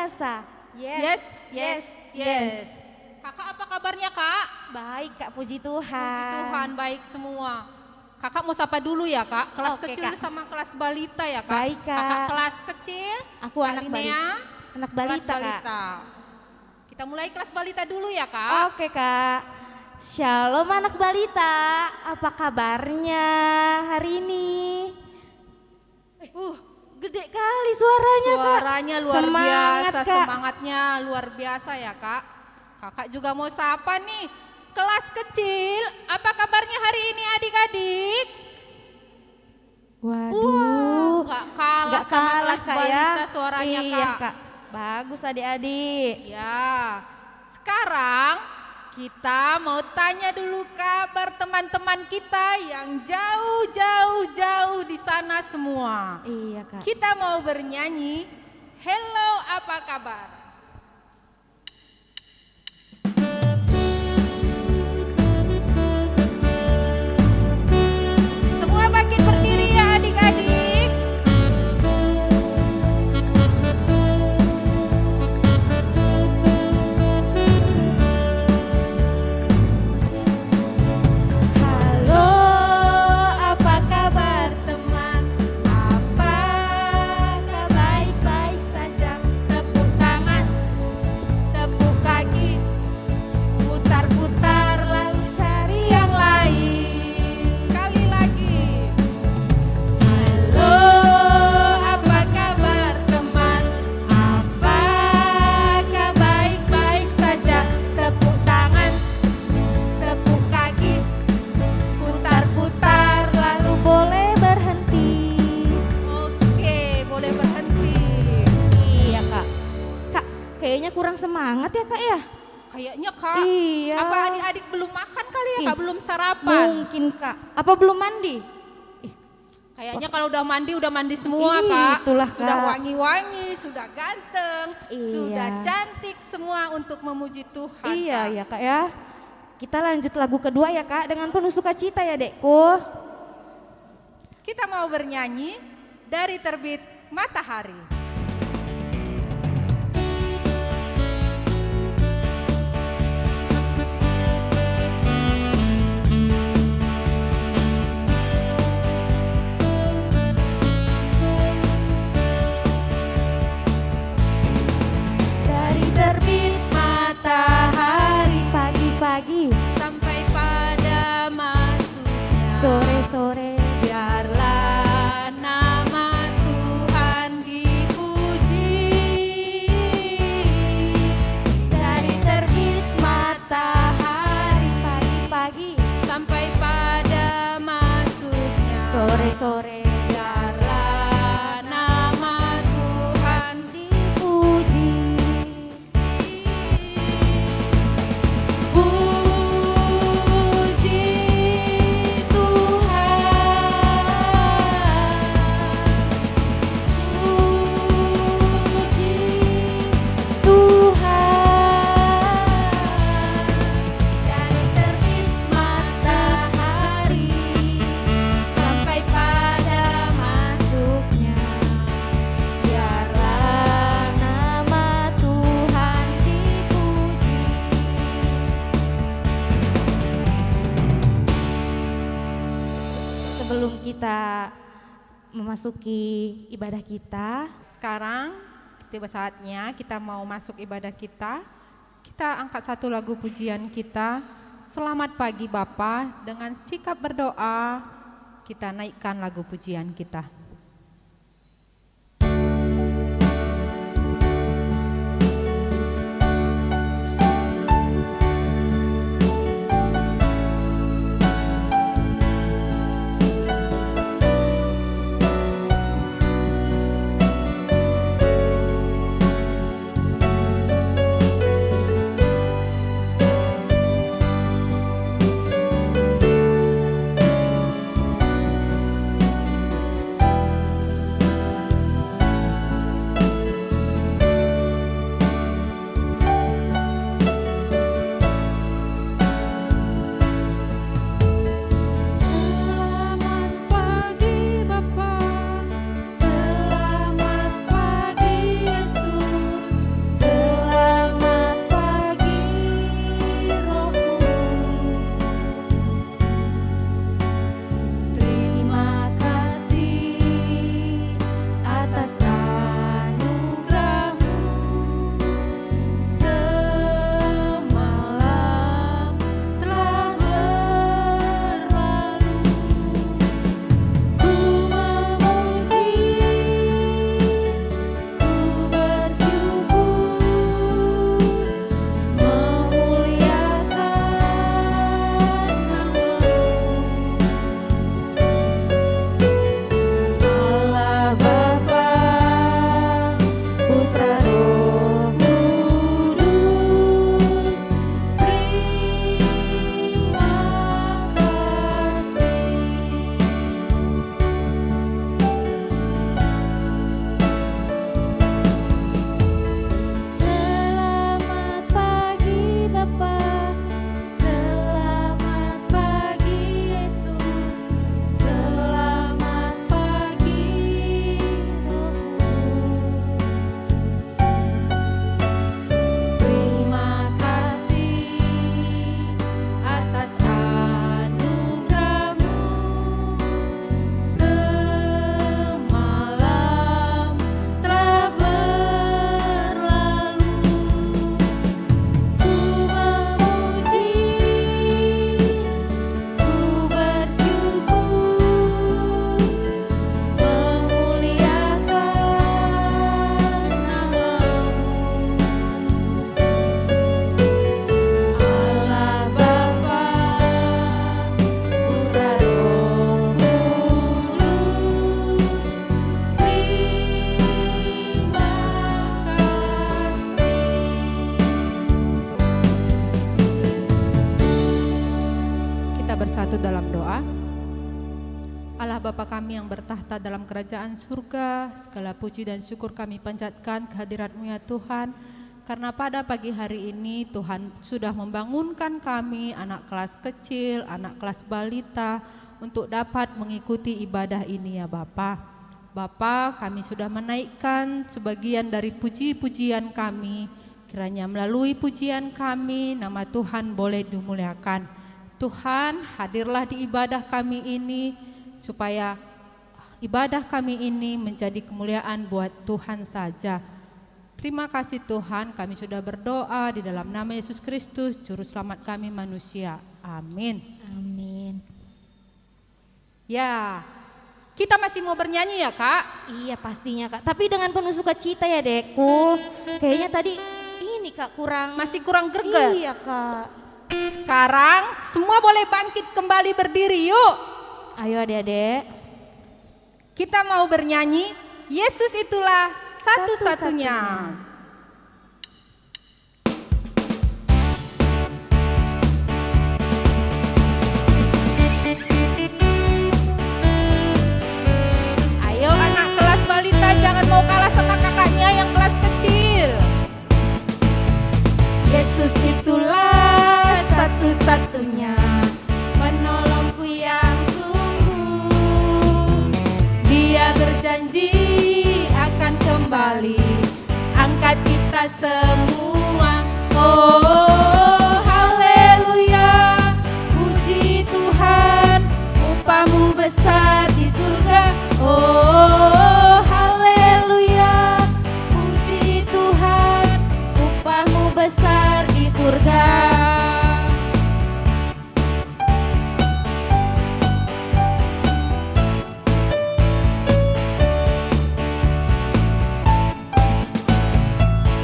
biasa. Yes, yes, yes. Kakak apa kabarnya kak? Baik Kak, puji Tuhan. Puji Tuhan, baik semua. Kakak mau sapa dulu ya kak, kelas Oke, kecil Kak. sama kelas balita ya kak? Baik, Kak. Kakak kelas kecil, Aku anak Alinea, balita. Anak kelas balita, Kak. balita. Kita mulai kelas balita dulu ya kak? Oke Kak. Shalom anak balita, apa kabarnya hari ini? Gede kali suaranya Kak. Suaranya luar Semangat, biasa, Kak. semangatnya luar biasa ya kak. Kakak juga mau sapa nih, kelas kecil, apa kabarnya hari ini adik-adik? Waduh, Gak kalah nggak sama kalah, kelas Kak, balita ya. suaranya Iya, kak. Bagus adik-adik. Ya, sekarang kita mau tanya dulu kabar teman-teman kita yang jauh di sana semua. Iya Kak. Kita mau bernyanyi, hello apa kabar? Semua bangkit berdiri ya adik-adik. Halo, apa kabar teman? Apakah baik-baik saja? Tepuk tangan, tepuk kaki, putar-putar lalu cari yang lain. Sekali lagi. Halo, apa kabar teman? Apakah baik-baik saja? Tepuk tangan, tepuk kaki, putar-putar lalu boleh berhenti. Oke, boleh berhenti. Iya Kak. Kak, kayaknya kurang semangat ya Kak ya? Kayaknya kak, Iya. apa adik-adik belum makan kali ya Ih, kak, belum sarapan? Mungkin Kak. Apa belum mandi? Kayaknya kalau udah mandi semua Ih, kak. itulah, Sudah Kak. wangi-wangi, sudah ganteng, Iya. sudah cantik semua untuk memuji Tuhan. Iya Kak. ya Kak ya. Kita lanjut lagu kedua ya Kak dengan penuh sukacita ya Dekku. Kita mau bernyanyi dari terbit matahari. Dari terbit matahari pagi-pagi Sampai pada masuknya sore-sore biarlah nama Tuhan dipuji. dari terbit matahari pagi-pagi Sampai pada masuknya sore-sore biarlah nama Tuhan dipuji. Puji Sebelum kita memasuki ibadah kita, Sekarang tiba saatnya kita mau masuk ibadah kita. Kita angkat satu lagu pujian kita. Selamat pagi Bapa, dengan sikap berdoa kita naikkan lagu pujian kita. bersatu dalam doa. Allah Bapa kami yang bertahta dalam kerajaan surga, segala puji dan syukur kami panjatkan kehadirat-Mu ya Tuhan. Karena pada pagi hari ini Tuhan sudah membangunkan kami, anak kelas kecil, anak kelas balita, untuk dapat mengikuti ibadah ini ya Bapa. Bapa, kami sudah menaikkan sebagian dari puji-pujian kami. Kiranya melalui pujian kami, nama Tuhan boleh dimuliakan. Tuhan, hadirlah di ibadah kami ini, supaya ibadah kami ini menjadi kemuliaan buat Tuhan saja. Terima kasih Tuhan, kami sudah berdoa di dalam nama Yesus Kristus, Juru Selamat kami manusia. Amin. Amin. Ya, kita masih mau bernyanyi ya Kak? Iya pastinya Kak, tapi dengan penuh sukacita ya Dekku. Kayaknya tadi ini Kak Masih kurang greget. Iya Kak. Sekarang semua boleh bangkit kembali berdiri yuk. Ayo adik-adik. Kita mau bernyanyi, Yesus itulah satu-satunya. Ayo anak kelas balita, jangan mau kalah sama kakaknya yang kelas kecil. Yesus itulah satu-satunya penolongku yang sungguh. Dia berjanji akan kembali angkat kita semua. Oh haleluya, puji Tuhan, upahmu besar di surga. Oh haleluya, puji Tuhan, upahmu besar di surga.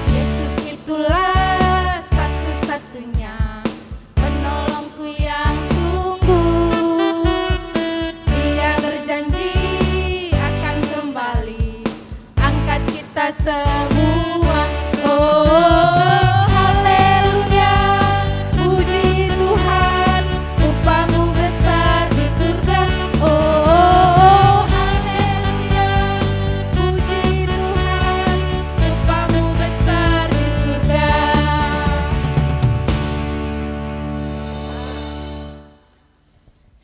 Yesus itulah satu-satunya penolongku yang sungguh. Dia berjanji akan kembali angkat kita semua. Oh haleluya, puji Tuhan, upahmu besar di surga. Oh haleluya, puji Tuhan, upahmu besar di surga.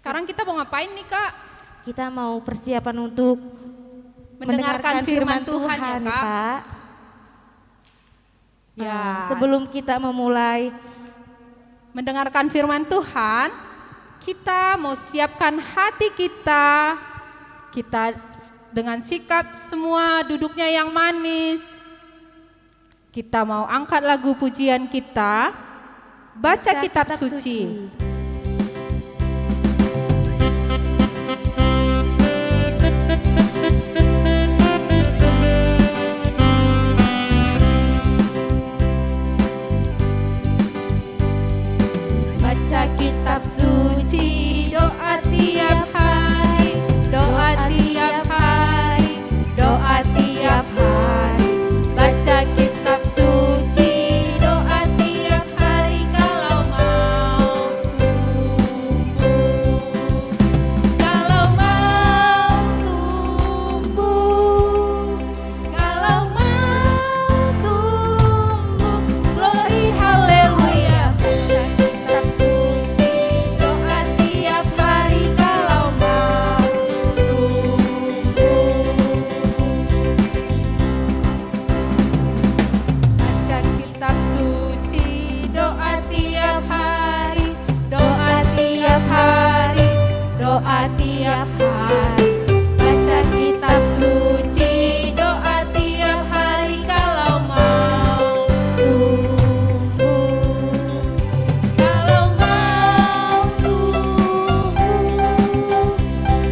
Sekarang kita mau ngapain nih Kak? Kita mau persiapan untuk Mendengarkan firman Tuhan ya Kak. Kak. Ya, Sebelum kita memulai, mendengarkan firman Tuhan, kita mau siapkan hati kita. Kita dengan sikap semua duduknya yang manis. Kita mau angkat lagu pujian kita, baca kitab suci. Baca kitab suci, doa tiap hari, doa tiap hari, doa tiap hari. Baca kitab suci, doa tiap hari kalau mau tumbuh. Kalau mau tumbuh, kalau mau tumbuh, glory haleluya. Baca kitab suci, doa tiap hari kalau mau tumbuh. Baca kitab suci, doa tiap hari, doa tiap hari, doa tiap hari. Baca kitab suci, doa tiap hari kalau mau tumbuh. Kalau mau tumbuh,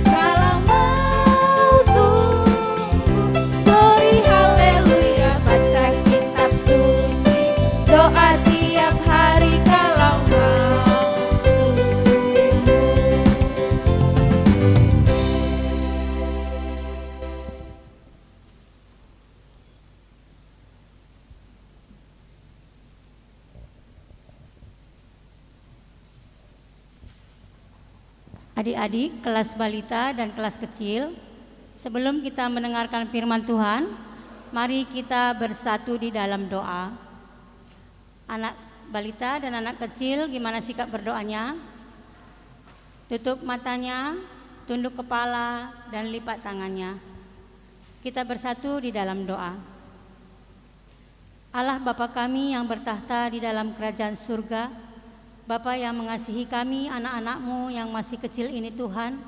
kalau mau tumbuh, glory haleluya. Baca kitab suci, doa tiap hari kalau mau tumbuh. Adik-adik kelas balita dan kelas kecil, sebelum kita mendengarkan firman Tuhan, mari kita bersatu di dalam doa. Anak balita dan anak kecil, gimana sikap berdoanya? Tutup matanya, tunduk kepala, dan lipat tangannya. Kita bersatu di dalam doa. Allah Bapa kami yang bertahta di dalam kerajaan surga, Bapa yang mengasihi kami anak-anak-Mu yang masih kecil ini Tuhan,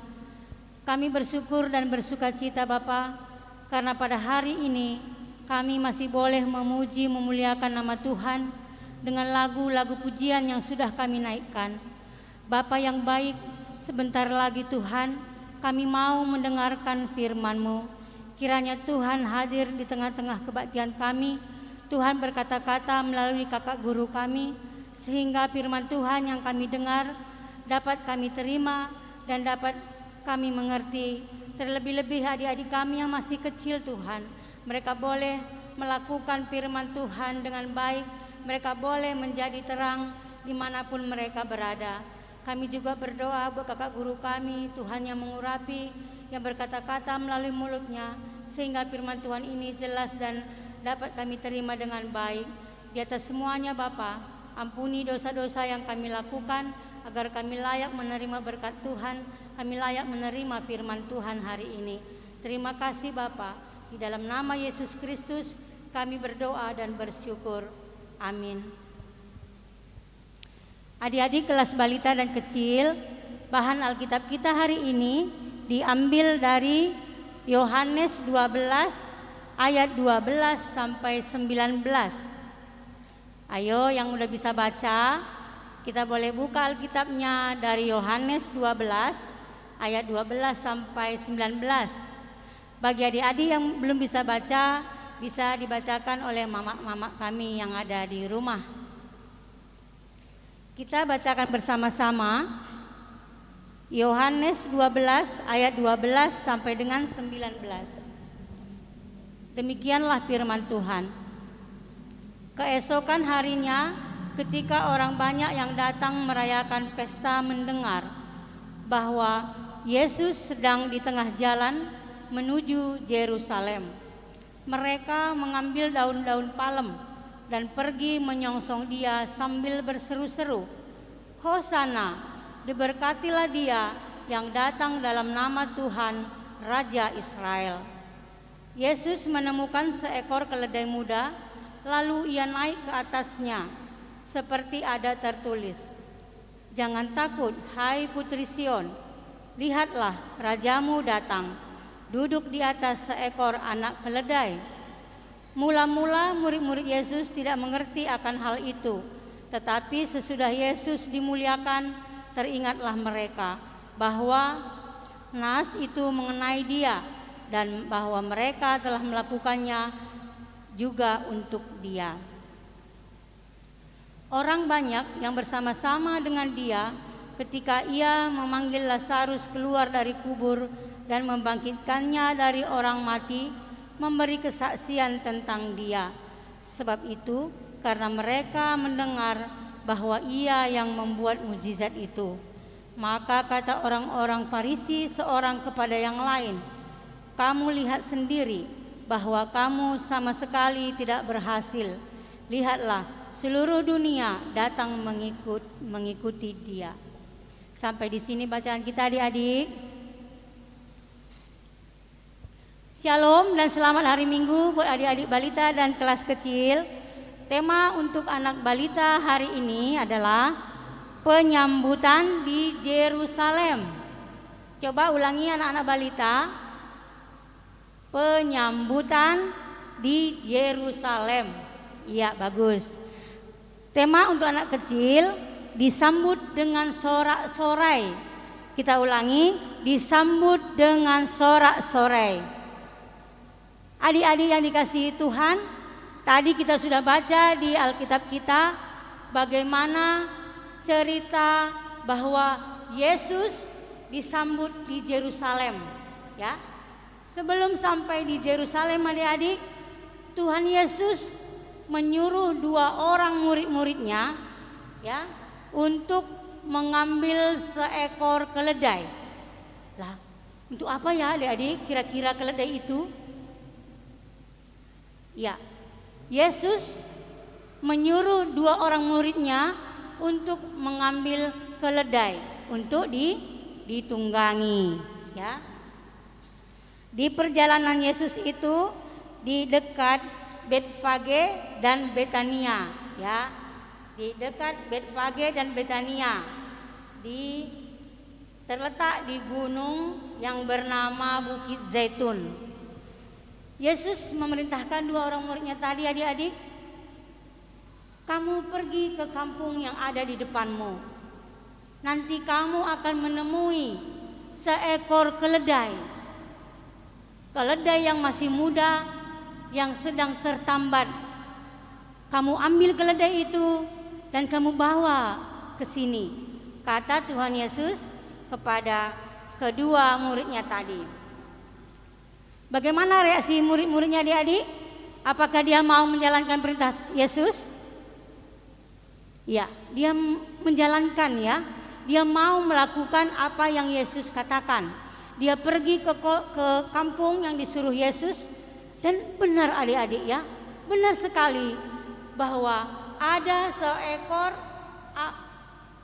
kami bersyukur dan bersuka cita Bapa, karena pada hari ini kami masih boleh memuji memuliakan nama Tuhan dengan lagu-lagu pujian yang sudah kami naikkan. Bapa yang baik, sebentar lagi Tuhan kami mau mendengarkan firman-Mu. Kiranya Tuhan hadir di tengah-tengah kebaktian kami. Tuhan berkata-kata melalui kakak guru kami, sehingga firman Tuhan yang kami dengar dapat kami terima dan dapat kami mengerti. Terlebih-lebih adik-adik kami yang masih kecil Tuhan, mereka boleh melakukan firman Tuhan dengan baik, mereka boleh menjadi terang dimanapun mereka berada. Kami juga berdoa buat kakak guru kami, Tuhan yang mengurapi, yang berkata-kata melalui mulutnya, sehingga firman Tuhan ini jelas dan dapat kami terima dengan baik. Di atas semuanya Bapa, ampuni dosa-dosa yang kami lakukan, agar kami layak menerima berkat Tuhan, kami layak menerima firman Tuhan hari ini. Terima kasih Bapa, di dalam nama Yesus Kristus kami berdoa dan bersyukur. Amin. Adik-adik kelas balita dan kecil, bahan Alkitab kita hari ini diambil dari Yohanes 12 ayat 12 sampai 19. Ayo yang udah bisa baca, kita boleh buka Alkitabnya dari Yohanes 12 ayat 12 sampai 19. Bagi adik-adik yang belum bisa baca, bisa dibacakan oleh mama-mama kami yang ada di rumah. Kita bacakan bersama-sama Yohanes 12 ayat 12 sampai dengan 19. Demikianlah firman Tuhan. Keesokan harinya, ketika orang banyak yang datang merayakan pesta mendengar bahwa Yesus sedang di tengah jalan menuju Yerusalem, mereka mengambil daun-daun palem dan pergi menyongsong Dia sambil berseru-seru, "Hosana, diberkatilah Dia yang datang dalam nama Tuhan, Raja Israel." Yesus menemukan seekor keledai muda, lalu Ia naik ke atasnya, seperti ada tertulis, "Jangan takut, hai putri Sion, lihatlah rajamu datang, duduk di atas seekor anak keledai." Mula-mula murid-murid Yesus tidak mengerti akan hal itu, tetapi sesudah Yesus dimuliakan, teringatlah mereka bahwa nas itu mengenai Dia dan bahwa mereka telah melakukannya juga untuk Dia. Orang banyak yang bersama-sama dengan Dia ketika Ia memanggil Lazarus keluar dari kubur dan membangkitkannya dari orang mati, memberi kesaksian tentang Dia. Sebab itu, karena mereka mendengar bahwa Ia yang membuat mukjizat itu, maka kata orang-orang Farisi seorang kepada yang lain, "Kamu lihat sendiri bahwa kamu sama sekali tidak berhasil. Lihatlah, seluruh dunia datang mengikuti Dia." Sampai di sini bacaan kita adik-adik. Shalom dan selamat hari Minggu buat adik-adik balita dan kelas kecil. Tema untuk anak balita hari ini adalah penyambutan di Yerusalem. Coba ulangi anak-anak balita. Penyambutan di Yerusalem. Iya, bagus. Tema untuk anak kecil, disambut dengan sorak-sorai. Kita ulangi, disambut dengan sorak-sorai. Adik-adik yang dikasihi Tuhan, tadi kita sudah baca di Alkitab kita bagaimana cerita bahwa Yesus disambut di Yerusalem, ya. Sebelum sampai di Yerusalem adik-adik, Tuhan Yesus menyuruh 2 orang murid-muridnya, ya, untuk mengambil seekor keledai. Lah, untuk apa ya adik-adik kira-kira keledai itu? Ya, Yesus menyuruh 2 orang muridnya untuk mengambil keledai untuk ditunggangi, ya. Di perjalanan Yesus itu di dekat Betfage dan Betania, ya. Di dekat Betfage dan Betania, terletak di gunung yang bernama Bukit Zaitun. Yesus memerintahkan 2 orang muridnya tadi, adik-adik, kamu pergi ke kampung yang ada di depanmu. Nanti kamu akan menemui seekor keledai. Keledai yang masih muda, yang sedang tertambat. Kamu ambil keledai itu dan kamu bawa ke sini, kata Tuhan Yesus kepada kedua muridnya tadi. Bagaimana reaksi murid-muridnya adik-adik? Apakah dia mau menjalankan perintah Yesus? Ya, dia menjalankan, ya. Dia mau melakukan apa yang Yesus katakan. Dia pergi ke kampung yang disuruh Yesus. Dan benar adik-adik, ya, benar sekali bahwa ada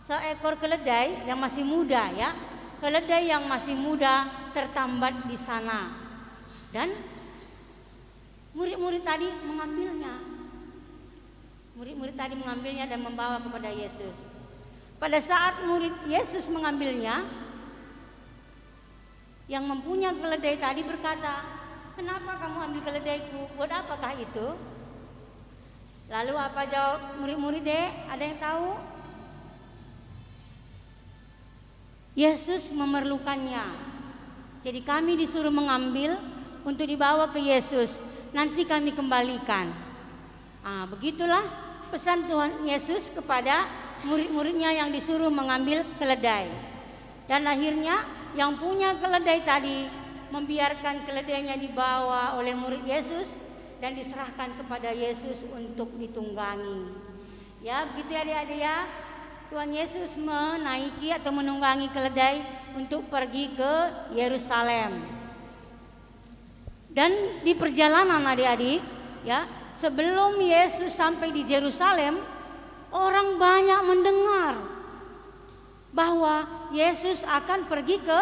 seekor keledai yang masih muda, ya. Keledai yang masih muda tertambat di sana. Dan murid-murid tadi mengambilnya. Murid-murid tadi mengambilnya dan membawa kepada Yesus. Pada saat murid Yesus mengambilnya, yang mempunyai keledai tadi berkata, "Kenapa kamu ambil keledaiku? Buat apakah itu?" Lalu apa jawab murid-murid, Dek? Ada yang tahu? Yesus memerlukannya. Jadi kami disuruh mengambil untuk dibawa ke Yesus. Nanti kami kembalikan. Begitulah pesan Tuhan Yesus kepada murid-muridnya yang disuruh mengambil keledai. Dan akhirnya yang punya keledai tadi membiarkan keledainya dibawa oleh murid Yesus dan diserahkan kepada Yesus untuk ditunggangi. Ya, begitu ya adik-adik, ya. Tuhan Yesus menaiki atau menunggangi keledai untuk pergi ke Yerusalem. Dan di perjalanan adik-adik, ya, sebelum Yesus sampai di Yerusalem, orang banyak mendengar bahwa Yesus akan pergi ke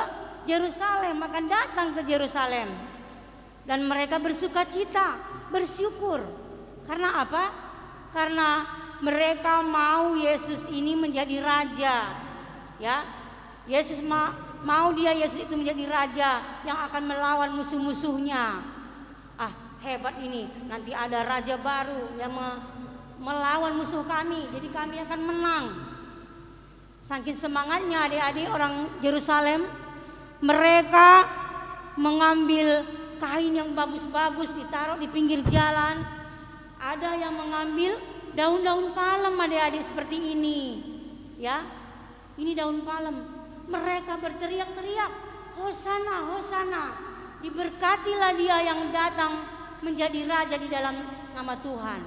Yerusalem, akan datang ke Yerusalem. Dan mereka bersukacita, bersyukur. Karena apa? Karena mereka mau Yesus ini menjadi raja. Ya, Yesus mau Yesus itu menjadi raja yang akan melawan musuh-musuhnya. Hebat ini, nanti ada raja baru yang melawan musuh kami, jadi kami akan menang. Saking semangatnya adik-adik orang Yerusalem, mereka mengambil kain yang bagus-bagus ditaruh di pinggir jalan. Ada yang mengambil daun-daun palem adik-adik seperti ini, ya. Ini daun palem. Mereka berteriak-teriak, "Hosana, Hosana, diberkatilah dia yang datang menjadi raja di dalam nama Tuhan."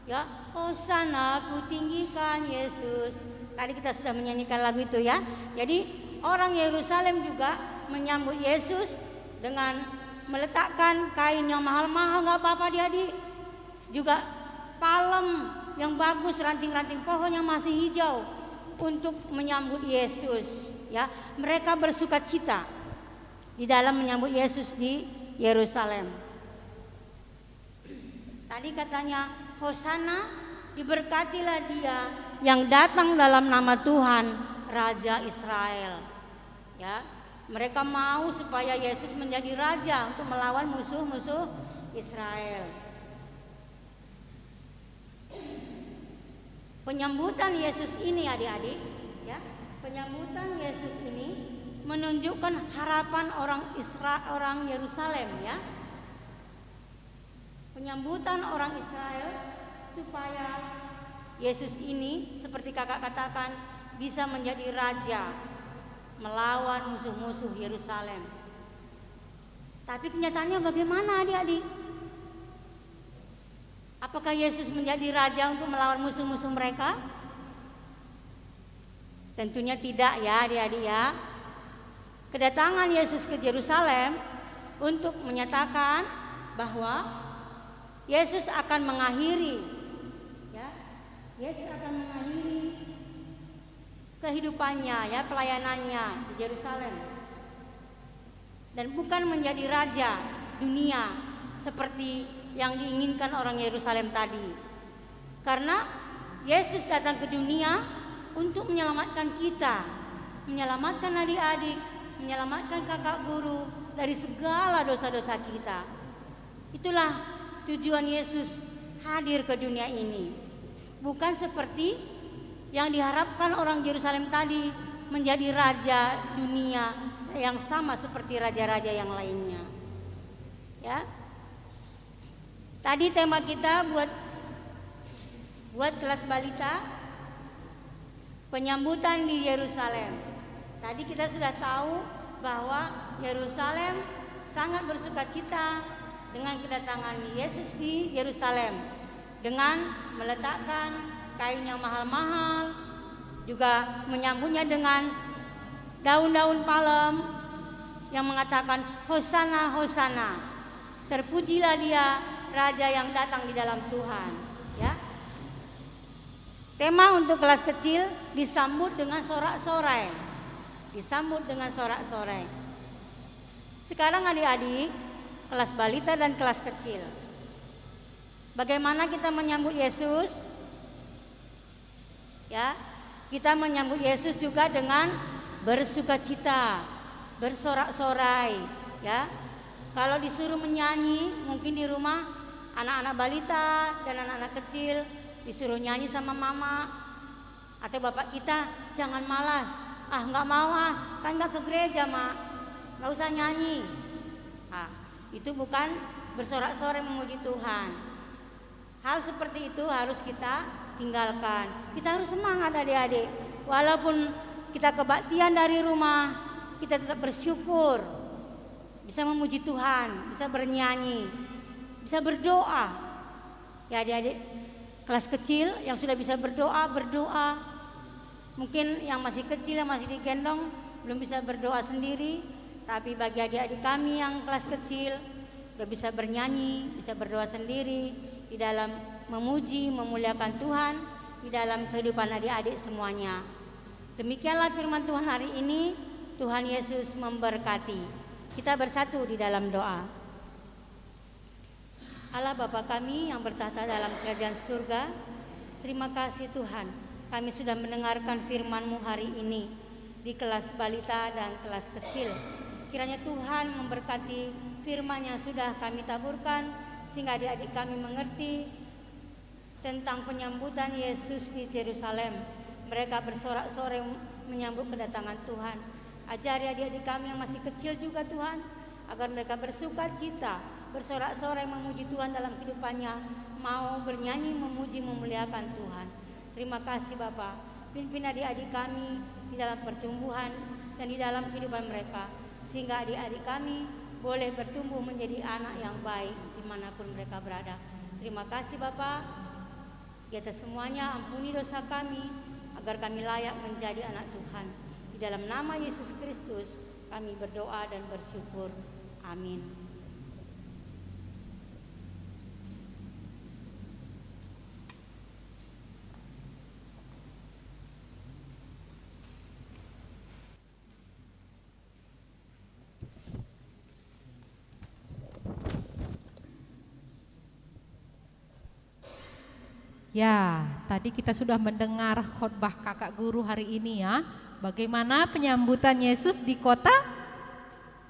Ya, Hosana, kutinggikan Yesus. Tadi kita sudah menyanyikan lagu itu, ya. Jadi orang Yerusalem juga menyambut Yesus dengan meletakkan kain yang mahal-mahal, nggak apa-apa adik-adik. Juga palem yang bagus, ranting-ranting pohon yang masih hijau untuk menyambut Yesus. Ya, mereka bersukacita di dalam menyambut Yesus di Yerusalem. Tadi katanya, Hosana, diberkatilah dia yang datang dalam nama Tuhan, Raja Israel. Ya, mereka mau supaya Yesus menjadi raja untuk melawan musuh-musuh Israel. Penyambutan Yesus ini adik-adik, ya, penyambutan Yesus ini menunjukkan harapan orang Yerusalem, ya. Penyambutan orang Israel supaya Yesus ini seperti kakak katakan bisa menjadi raja melawan musuh-musuh Yerusalem. Tapi kenyataannya bagaimana adik-adik? Apakah Yesus menjadi raja untuk melawan musuh-musuh mereka? Tentunya tidak ya adik-adik ya. Kedatangan Yesus ke Yerusalem untuk menyatakan bahwa Yesus akan mengakhiri ya, Yesus akan mengakhiri kehidupannya ya, pelayanannya di Yerusalem, dan bukan menjadi raja dunia seperti yang diinginkan orang Yerusalem tadi. Karena Yesus datang ke dunia untuk menyelamatkan kita, menyelamatkan adik-adik, menyelamatkan kakak guru dari segala dosa-dosa kita. Itulah tujuan Yesus hadir ke dunia ini. Bukan seperti yang diharapkan orang Yerusalem tadi, menjadi raja dunia yang sama seperti raja-raja yang lainnya. Ya. Tadi tema kita buat kelas balita, penyambutan di Yerusalem. Tadi kita sudah tahu bahwa Yerusalem sangat bersukacita dengan kedatangan Yesus di Yerusalem, dengan meletakkan kain yang mahal-mahal, juga menyambutnya dengan daun-daun palem yang mengatakan Hosana, Hosana, terpujilah dia raja yang datang di dalam Tuhan. Ya. Tema untuk kelas kecil disambut dengan sorak-sorai. Disambut dengan sorak-sorai. Sekarang adik-adik, kelas balita dan kelas kecil, bagaimana kita menyambut Yesus? Ya, kita menyambut Yesus juga dengan bersukacita, bersorak-sorai. Ya, kalau disuruh menyanyi, mungkin di rumah anak-anak balita dan anak-anak kecil disuruh nyanyi sama mama atau bapak kita, jangan malas, nggak mau kan nggak ke gereja mak, nggak usah nyanyi. Itu bukan bersorak-sorai memuji Tuhan. Hal seperti itu harus kita tinggalkan. Kita harus semangat adik-adik, walaupun kita kebaktian dari rumah, kita tetap bersyukur bisa memuji Tuhan, bisa bernyanyi, bisa berdoa. Ya adik-adik kelas kecil yang sudah bisa berdoa. Mungkin yang masih kecil, yang masih digendong belum bisa berdoa sendiri, tapi bagi adik-adik kami yang kelas kecil sudah bisa bernyanyi, bisa berdoa sendiri di dalam memuji, memuliakan Tuhan di dalam kehidupan adik-adik semuanya. Demikianlah firman Tuhan hari ini. Tuhan Yesus memberkati. Kita bersatu di dalam doa. Allah Bapa kami yang bertahta dalam kerajaan surga, terima kasih Tuhan, kami sudah mendengarkan firman-Mu hari ini di kelas balita dan kelas kecil. Kiranya Tuhan memberkati firman yang sudah kami taburkan, sehingga adik-adik kami mengerti tentang penyambutan Yesus di Yerusalem. Mereka bersorak-sorai menyambut kedatangan Tuhan. Ajari adik-adik kami yang masih kecil juga Tuhan, agar mereka bersukacita, bersorak-sorai memuji Tuhan dalam kehidupannya, mau bernyanyi, memuji, memuliakan Tuhan. Terima kasih Bapa. Pimpin adik-adik kami di dalam pertumbuhan dan di dalam kehidupan mereka, sehingga adik-adik kami boleh bertumbuh menjadi anak yang baik dimanapun mereka berada. Terima kasih Bapa. Di atas semuanya ampuni dosa kami, agar kami layak menjadi anak Tuhan. Di dalam nama Yesus Kristus kami berdoa dan bersyukur. Amin. Ya, tadi kita sudah mendengar khotbah kakak guru hari ini ya. Bagaimana penyambutan Yesus di kota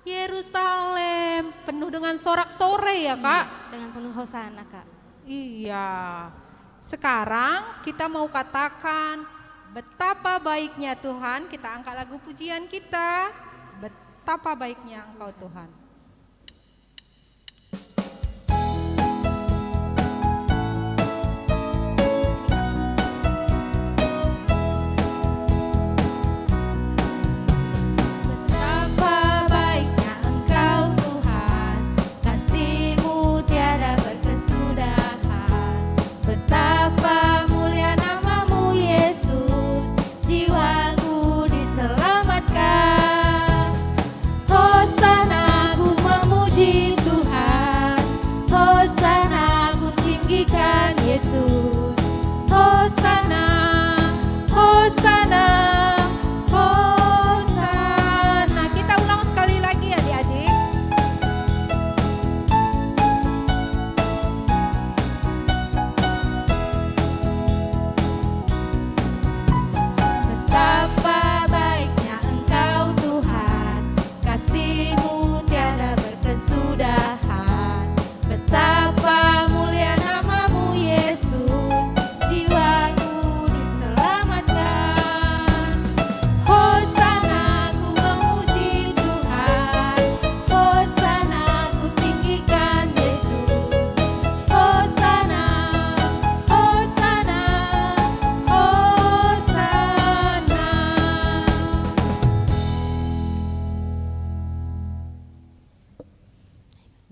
Yerusalem, penuh dengan sorak-sorai ya Kak? Dengan penuh hosana Kak. Iya. Sekarang kita mau katakan betapa baiknya Tuhan. Kita angkat lagu pujian kita. Betapa baiknya Engkau Tuhan. Betapa mulia namamu Yesus, jiwaku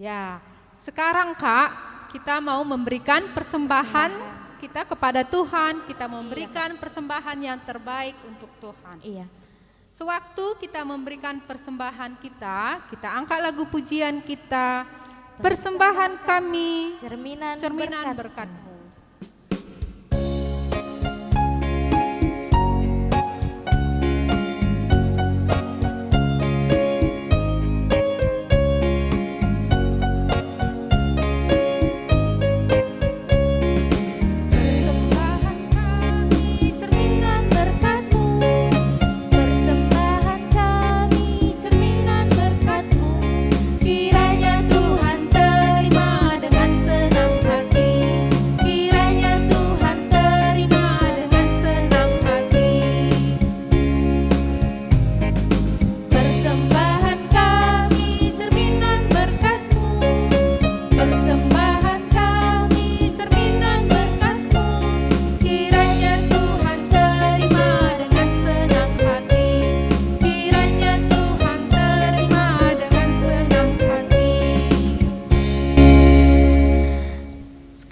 Ya, sekarang Kak, kita mau memberikan persembahan kita kepada Tuhan. Kita memberikan persembahan yang terbaik untuk Tuhan. Iya. Sewaktu kita memberikan persembahan kita angkat lagu pujian kita. Persembahan kami, cerminan berkat-Mu.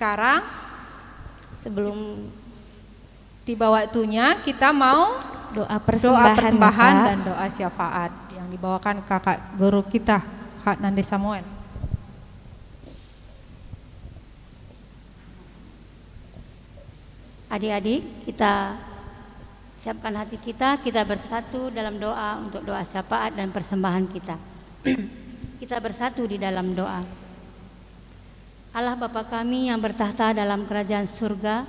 Sekarang Sebelum tiba waktunya kita mau doa doa persembahan Kak. dan doa syafaat yang dibawakan kakak guru kita, Kak Nandi Samuel. Adik-adik, kita siapkan hati kita bersatu dalam doa untuk doa syafaat dan persembahan kita. Kita bersatu di dalam doa. Allah Bapa kami yang bertahta dalam kerajaan surga,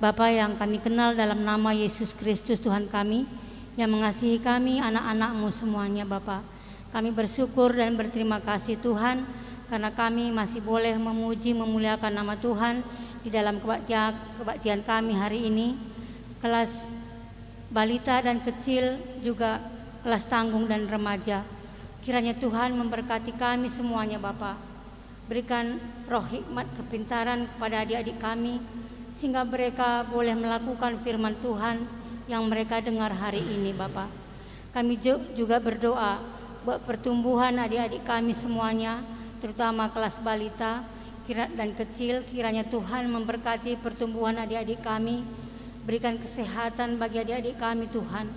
Bapa yang kami kenal dalam nama Yesus Kristus Tuhan kami, yang mengasihi kami anak-anak-Mu semuanya Bapa. Kami bersyukur dan berterima kasih Tuhan, karena kami masih boleh memuji memuliakan nama Tuhan di dalam kebaktian kami hari ini. Kelas balita dan kecil, juga kelas tanggung dan remaja. Kiranya Tuhan memberkati kami semuanya Bapa. Berikan roh hikmat kepintaran kepada adik-adik kami, sehingga mereka boleh melakukan firman Tuhan yang mereka dengar hari ini Bapa. Kami juga berdoa buat pertumbuhan adik-adik kami semuanya, terutama kelas balita dan kecil. Kiranya Tuhan memberkati pertumbuhan adik-adik kami. Berikan kesehatan bagi adik-adik kami Tuhan.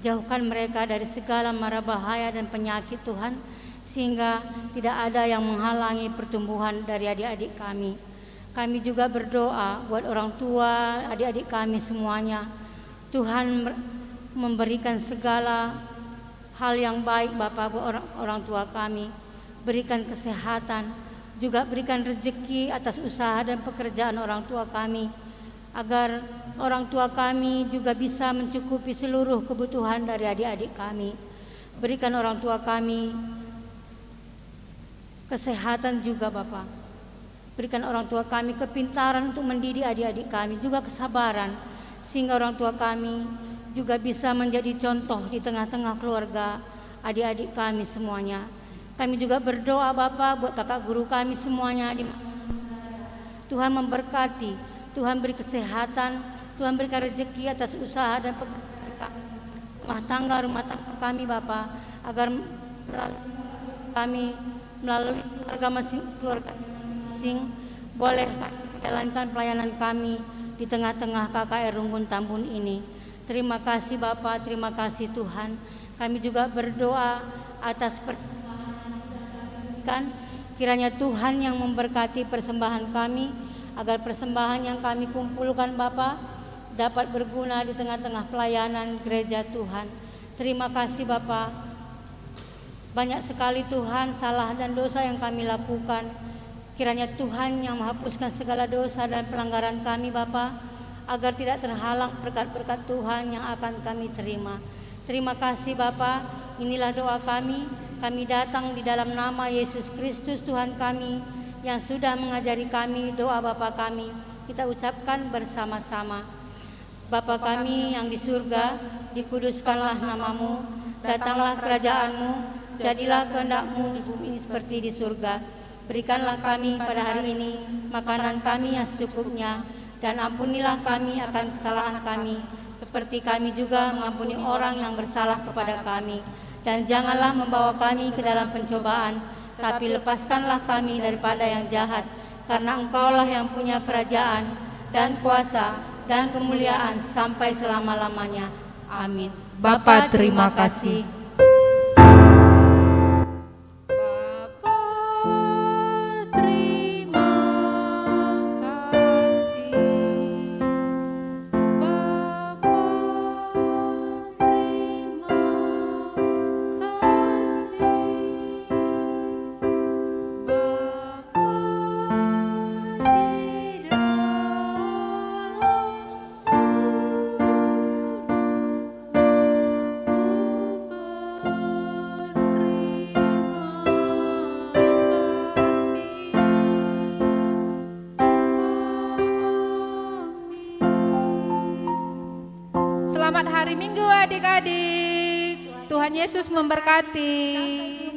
Jauhkan mereka dari segala mara bahaya dan penyakit Tuhan, sehingga tidak ada yang menghalangi pertumbuhan dari adik-adik kami. Kami juga berdoa buat orang tua adik-adik kami semuanya. Tuhan memberikan segala hal yang baik Bapak buat orang tua kami. Berikan kesehatan, juga berikan rezeki atas usaha dan pekerjaan orang tua kami, agar orang tua kami juga bisa mencukupi seluruh kebutuhan dari adik-adik kami. Berikan orang tua kami kesehatan juga Bapak. Berikan orang tua kami kepintaran untuk mendidik adik-adik kami, juga kesabaran, sehingga orang tua kami juga bisa menjadi contoh di tengah-tengah keluarga adik-adik kami semuanya. Kami juga berdoa Bapak buat kakak guru kami semuanya. Tuhan memberkati, Tuhan beri kesehatan, Tuhan berikan rezeki atas usaha dan rumah tangga kami Bapak, agar kami melalui keluarga masing boleh menjalankan pelayanan kami di tengah-tengah KKR Runggun Tambun ini. Terima kasih Bapak, terima kasih Tuhan. Kami juga berdoa atas kiranya Tuhan yang memberkati persembahan kami, agar persembahan yang kami kumpulkan Bapak dapat berguna di tengah-tengah pelayanan gereja Tuhan. Terima kasih Bapak. Banyak sekali Tuhan salah dan dosa yang kami lakukan. Kiranya Tuhan yang menghapuskan segala dosa dan pelanggaran kami Bapa, agar tidak terhalang berkat-berkat Tuhan yang akan kami terima. Terima kasih Bapa. Inilah doa kami. Kami datang di dalam nama Yesus Kristus Tuhan kami, yang sudah mengajari kami doa Bapa kami. Kita ucapkan bersama-sama. Bapa kami yang di surga, dikuduskanlah namamu, datanglah kerajaan-Mu, jadilah kehendak-Mu di bumi seperti di surga. Berikanlah kami pada hari ini makanan kami yang secukupnya, dan ampunilah kami akan kesalahan kami, seperti kami juga mengampuni orang yang bersalah kepada kami. Dan janganlah membawa kami ke dalam pencobaan, Tapi lepaskanlah kami daripada yang jahat, karena Engkaulah yang punya kerajaan dan kuasa dan kemuliaan sampai selama-lamanya. Amin. Bapa, terima kasih. Selamat hari Minggu adik-adik. Tuhan Yesus memberkati.